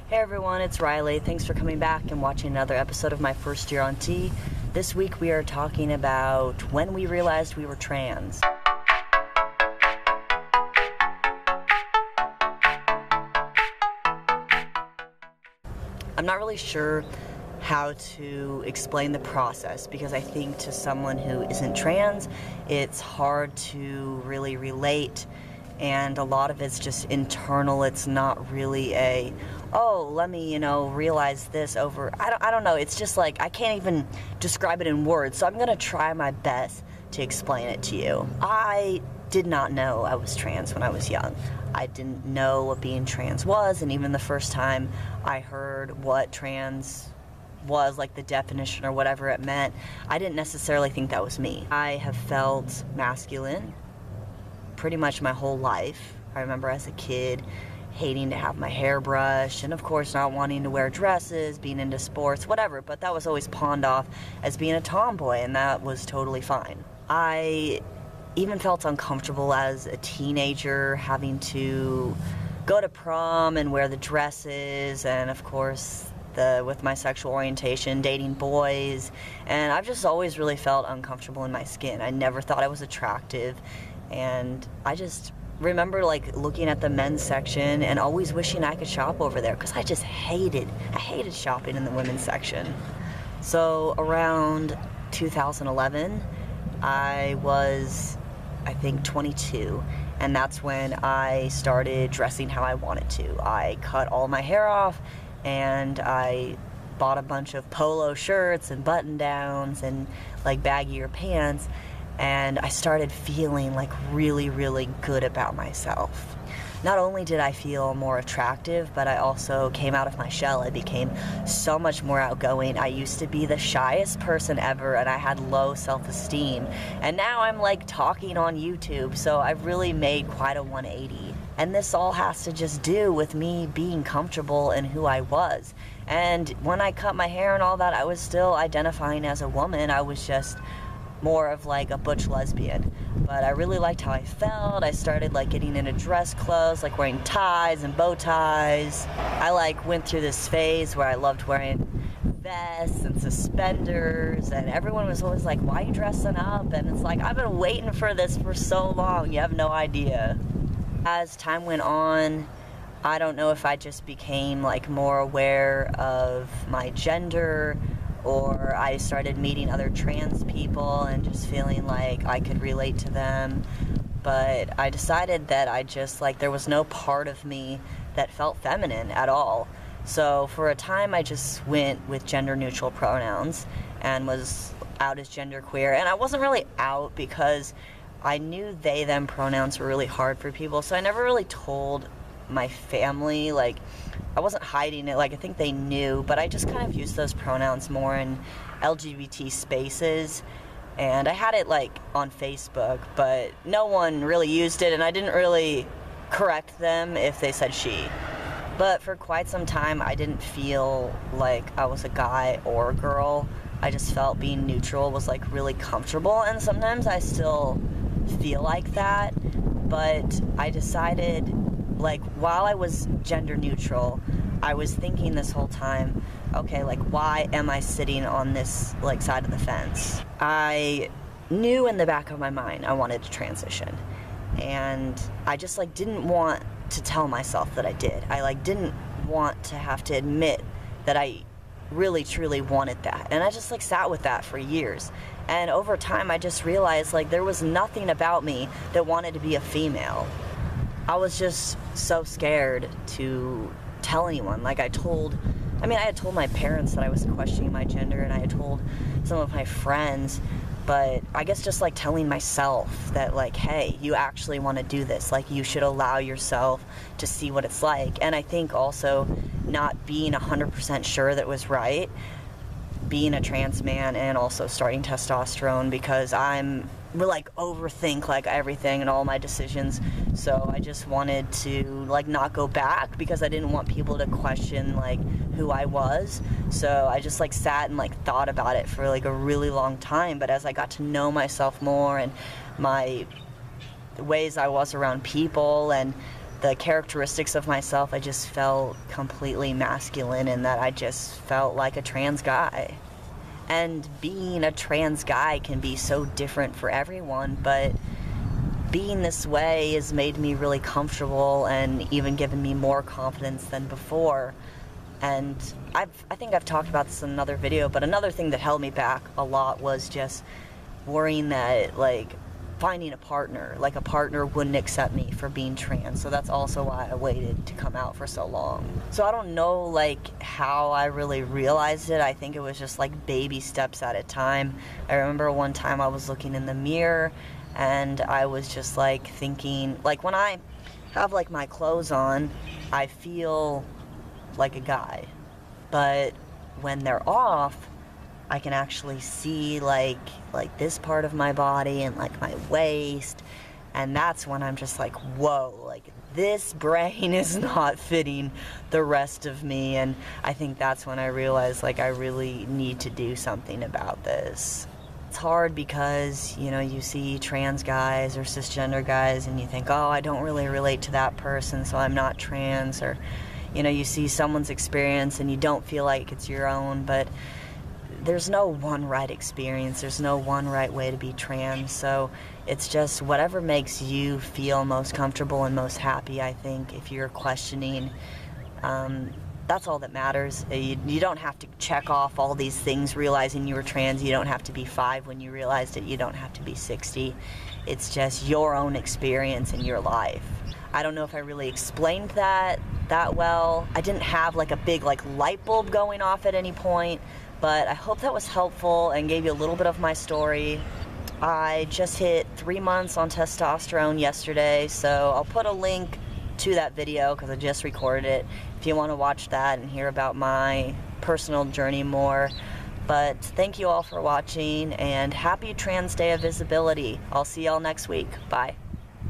Hey everyone, it's Riley. Thanks for coming back and watching another episode of my first year on T. This week we are talking about when we realized we were trans. I'm not really sure how to explain the process because I think to someone who isn't trans, it's hard to really relate, and a lot of it's just internal. It's not really a, oh, let me, realize this over, I don't know. It's just like, I can't even describe it in words, so I'm gonna try my best to explain it to you. I did not know I was trans when I was young. I didn't know what being trans was, and even the first time I heard what trans was, like the definition or whatever it meant, I didn't necessarily think that was me. I have felt masculine pretty much my whole life. I remember as a kid hating to have my hair brushed, and of course not wanting to wear dresses, being into sports, whatever, but that was always pawned off as being a tomboy, and that was totally fine. I even felt uncomfortable as a teenager having to go to prom and wear the dresses, and of course with my sexual orientation, dating boys, and I've just always really felt uncomfortable in my skin. I never thought I was attractive, and I just remember like looking at the men's section and always wishing I could shop over there because I hated shopping in the women's section. So around 2011, I was, I think, 22, and that's when I started dressing how I wanted to. I cut all my hair off, and I bought a bunch of polo shirts and button-downs and like baggier pants, and I started feeling like really, really good about myself. Not only did I feel more attractive, but I also came out of my shell. I became so much more outgoing. I used to be the shyest person ever, and I had low self-esteem. And now I'm like talking on YouTube, so I've really made quite a 180. And this all has to just do with me being comfortable in who I was. And when I cut my hair and all that, I was still identifying as a woman. I was just more of like a butch lesbian. But I really liked how I felt. I started like getting into dress clothes, like wearing ties and bow ties. I like went through this phase where I loved wearing vests and suspenders, and everyone was always like, why are you dressing up? And it's like, I've been waiting for this for so long, you have no idea. As time went on, I don't know if I just became like more aware of my gender, or I started meeting other trans people and just feeling like I could relate to them. But I decided that there was no part of me that felt feminine at all. So for a time I just went with gender neutral pronouns and was out as genderqueer. And I wasn't really out because I knew they, them pronouns were really hard for people, so I never really told my family. Like, I wasn't hiding it, like I think they knew, but I just kind of used those pronouns more in LGBT spaces, and I had it like on Facebook, but no one really used it, and I didn't really correct them if they said she. But for quite some time I didn't feel like I was a guy or a girl. I just felt being neutral was like really comfortable, and sometimes I still feel like that, but I decided, like, while I was gender neutral, I was thinking this whole time, okay, like, why am I sitting on this like side of the fence? I knew in the back of my mind I wanted to transition, and I just like didn't want to tell myself that I did. I like didn't want to have to admit that I really truly wanted that, and I just like sat with that for years. And over time I just realized like there was nothing about me that wanted to be a female. I was just so scared to tell anyone. Like I had told my parents that I was questioning my gender, and I had told some of my friends, but I guess just like telling myself that like, hey, you actually want to do this, like you should allow yourself to see what it's like. And I think also not being 100% sure that it was right, being a trans man and also starting testosterone, because I'm like overthink like everything and all my decisions. So I just wanted to like not go back because I didn't want people to question like who I was. So I just like sat and like thought about it for like a really long time. But as I got to know myself more and my ways I was around people and the characteristics of myself, I just felt completely masculine, and that I just felt like a trans guy. And being a trans guy can be so different for everyone, but being this way has made me really comfortable and even given me more confidence than before. And I think I've talked about this in another video, but another thing that held me back a lot was just worrying that, like, finding a partner wouldn't accept me for being trans. So that's also why I waited to come out for so long. So I don't know, like, how I really realized it. I think it was just like baby steps at a time. I remember one time I was looking in the mirror and I was just like thinking, like, when I have like my clothes on, I feel like a guy, but when they're off, I can actually see like this part of my body and like my waist, and that's when I'm just like, whoa, like this brain is not fitting the rest of me. And I think that's when I realized, like, I really need to do something about this. It's hard because, you know, you see trans guys or cisgender guys and you think, oh, I don't really relate to that person, so I'm not trans. Or, you know, you see someone's experience and you don't feel like it's your own, but there's no one right experience, there's no one right way to be trans, so it's just whatever makes you feel most comfortable and most happy. I think if you're questioning, that's all that matters. You don't have to check off all these things realizing you were trans. You don't have to be 5 when you realized it. You don't have to be 60. It's just your own experience in your life. I don't know if I really explained that well. I didn't have like a big like light bulb going off at any point, but I hope that was helpful and gave you a little bit of my story. I just hit 3 months on testosterone yesterday, so I'll put a link to that video because I just recorded it if you want to watch that and hear about my personal journey more. But thank you all for watching, and happy Trans Day of Visibility. I'll see y'all next week. Bye.